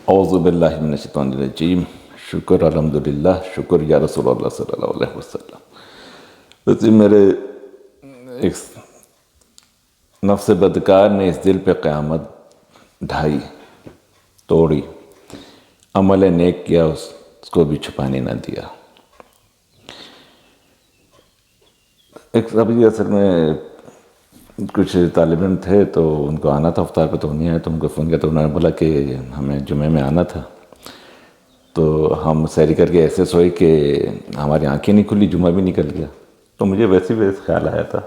اعوذ باللہ من الشیطان الرجیم۔ شکر الحمدللہ، شکر یا رسول اللہ صلی اللہ علیہ وسلم۔ ویسے میرے ایک نفس بدکار نے اس دل پہ قیامت ڈھائی، توڑی، عمل نیک کیا، اس کو بھی چھپانے نہ دیا۔ ایک ابھی اصل میں کچھ طالب علم تھے تو ان کو آنا تھا افطار پہ، تو نہیں آئے، تو ان کو فون کیا تو انہوں نے بولا کہ ہمیں جمعے میں آنا تھا۔ تو ہم سحری کر کے ایسے سوئے کہ ہماری آنکھیں نہیں کھلی، جمعہ بھی نکل گیا۔ تو مجھے ویسے خیال آیا تھا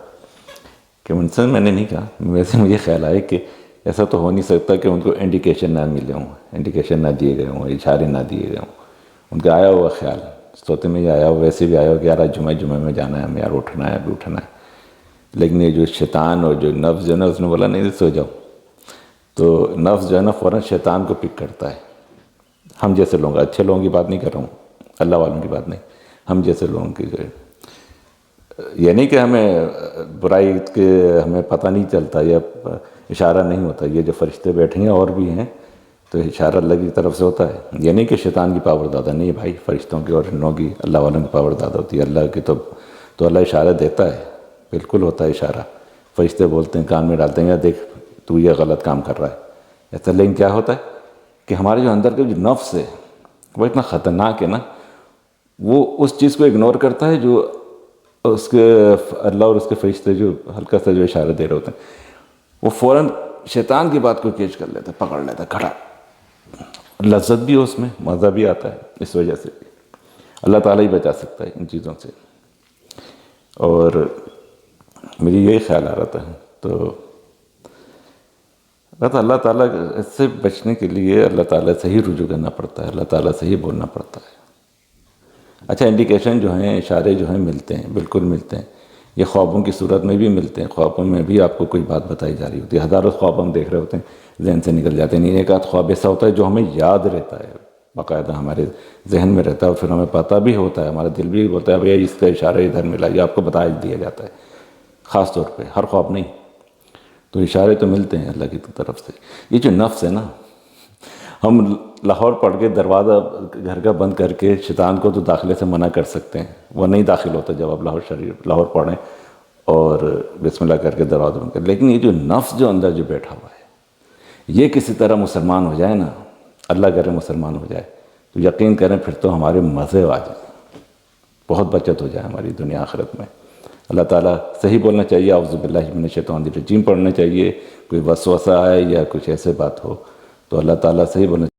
کہ ان سے میں نے نہیں کہا، ویسے مجھے خیال آیا کہ ایسا تو ہو نہیں سکتا کہ ان کو انڈیکیشن نہ ملے ہوں، انڈیکیشن نہ دیے گئے ہوں، اشارے نہ دیے گئے ہوں۔ ان کا آیا ہوا خیال سوتے میں ہی آیا ہوا، ویسے بھی آیا ہوا کہ یار جمعے میں جانا ہے، ہمیں یار اٹھنا ہے، ابھی اٹھنا ہے۔ لیکن یہ جو شیطان اور جو نفس جو ہے نا، اس نے بولا نہیں سو جاؤ، تو نفس جو ہے نا فوراً شیطان کو پک کرتا ہے۔ ہم جیسے لوگ، اچھے لوگوں کی بات نہیں کر رہا ہوں، اللہ والوں کی بات نہیں، ہم جیسے لوگوں کی یہ نہیں کہ ہمیں برائی کے ہمیں پتہ نہیں چلتا یا اشارہ نہیں ہوتا، یہ جو فرشتے بیٹھے ہیں اور بھی ہیں تو اشارہ اللہ کی طرف سے ہوتا ہے۔ یہ نہیں کہ شیطان کی پاور زیادہ نہیں بھائی، فرشتوں کی اور انوں کی، اللہ والوں کی پاور زیادہ ہوتی ہے۔ اللہ کی تو اللہ اشارہ دیتا ہے، بالکل ہوتا ہے اشارہ، فرشتے بولتے ہیں، کان میں ڈالتے ہیں، یا دیکھ تو یہ غلط کام کر رہا ہے ایسا۔ لیکن کیا ہوتا ہے کہ ہمارے جو اندر کا جو نفس ہے وہ اتنا خطرناک ہے نا، وہ اس چیز کو اگنور کرتا ہے جو اس کے اللہ اور اس کے فرشتے جو ہلکا سا جو اشارہ دے رہے ہوتے ہیں، وہ فوراً شیطان کی بات کو کیچ کر لیتا ہے، پکڑ لیتا ہے کھڑا۔ لذت بھی ہے اس میں، مزہ بھی آتا ہے، اس وجہ سے بھی اللہ تعالیٰ ہی بچا سکتا ہے ان چیزوں سے۔ اور مجھے یہی خیال آ رہا تھا، تو اللہ تعالیٰ اس سے بچنے کے لیے اللہ تعالیٰ سے ہی رجوع کرنا پڑتا ہے، اللہ تعالیٰ سے ہی بولنا پڑتا ہے۔ اچھا، انڈیکیشن جو ہیں، اشارے جو ہیں ملتے ہیں، بالکل ملتے ہیں۔ یہ خوابوں کی صورت میں بھی ملتے ہیں، خوابوں میں بھی آپ کو کوئی بات بتائی جا رہی ہوتی ہے۔ ہزاروں خواب ہم دیکھ رہے ہوتے ہیں، ذہن سے نکل جاتے ہیں، نہیں ایک آدھ خواب ایسا ہوتا ہے جو ہمیں یاد رہتا ہے، باقاعدہ ہمارے ذہن میں رہتا ہے، اور پھر ہمیں پتہ بھی ہوتا ہے، ہمارا دل بھی بولتا ہے بھئی اس کا اشارہ ادھر ملا، یہ آپ کو بتا دیا جاتا ہے، خاص طور پہ ہر خواب نہیں۔ تو اشارے تو ملتے ہیں اللہ کی طرف سے۔ یہ جو نفس ہے نا، ہم لاہور پڑھ کے دروازہ گھر کا بند کر کے شیطان کو تو داخلے سے منع کر سکتے ہیں، وہ نہیں داخل ہوتا جب آپ لاہور پڑھیں اور بسم اللہ کر کے دروازہ بند کریں۔ لیکن یہ جو نفس جو اندر جو بیٹھا ہوا ہے، یہ کسی طرح مسلمان ہو جائے نا، اللہ کرے مسلمان ہو جائے، تو یقین کریں پھر تو ہمارے مزے آ جائیں، بہت بچت ہو جائے ہماری دنیا آخرت میں۔ اللہ تعالیٰ صحیح بولنا چاہیے، اعوذ باللہ من الشیطان الرجیم پڑھنا چاہیے، کوئی وسوسہ آئے یا کچھ ایسے بات ہو تو اللہ تعالیٰ صحیح بولنا چاہیے۔